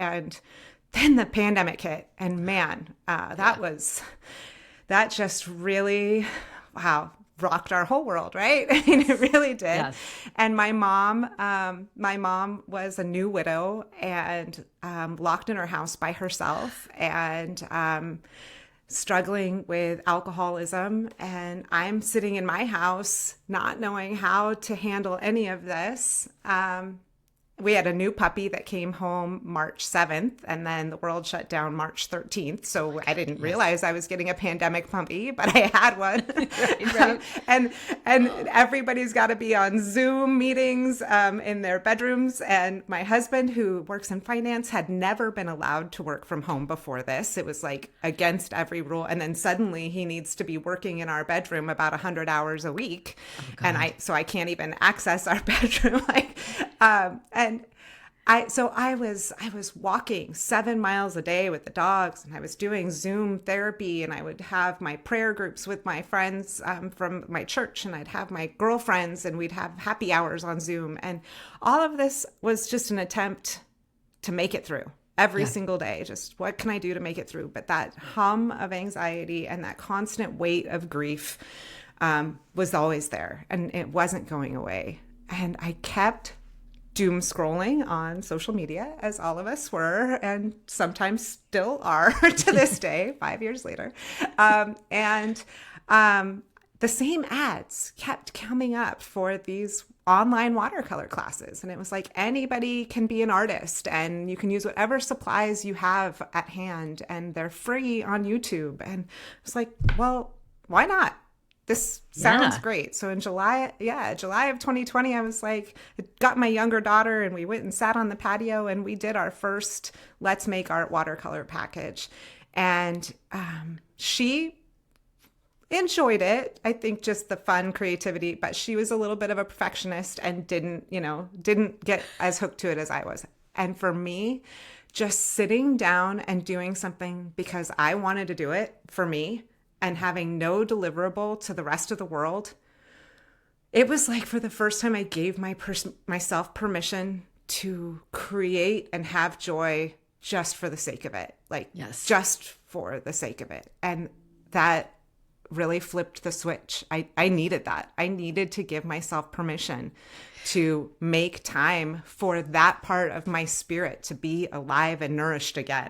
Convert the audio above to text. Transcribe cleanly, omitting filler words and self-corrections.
And then the pandemic hit, and man, that just really, wow, rocked our whole world, right? I mean, it really did. Yes. And my mom was a new widow and locked in her house by herself, and struggling with alcoholism. And I'm sitting in my house not knowing how to handle any of this. We had a new puppy that came home March 7th, and then the world shut down March 13th. So I didn't Yes. realize I was getting a pandemic puppy, but I had one. Right, right. and everybody's got to be on Zoom meetings in their bedrooms. And my husband, who works in finance, had never been allowed to work from home before this. It was like against every rule. And then suddenly he needs to be working in our bedroom about 100 hours a week. Oh And God. I can't even access our bedroom. And I was walking 7 miles a day with the dogs, and I was doing Zoom therapy, and I would have my prayer groups with my friends from my church, and I'd have my girlfriends, and we'd have happy hours on Zoom. And all of this was just an attempt to make it through every Yeah. single day. Just what can I do to make it through? But that hum of anxiety and that constant weight of grief was always there, and it wasn't going away. And I kept doom scrolling on social media, as all of us were, and sometimes still are to this day, 5 years later. And the same ads kept coming up for these online watercolor classes. And it was like anybody can be an artist, and you can use whatever supplies you have at hand, and they're free on YouTube. And it's like, well, why not? This sounds Yeah. great. So in July of 2020, I was like, I got my younger daughter, and we went and sat on the patio, and we did our first Let's Make Art watercolor package. And she enjoyed it. I think just the fun creativity, but she was a little bit of a perfectionist and didn't get as hooked to it as I was. And for me, just sitting down and doing something because I wanted to do it for me and having no deliverable to the rest of the world, it was like for the first time I gave myself permission to create and have joy just for the sake of it, like Yes. just for the sake of it. And that really flipped the switch. I needed that. I needed to give myself permission to make time for that part of my spirit to be alive and nourished again.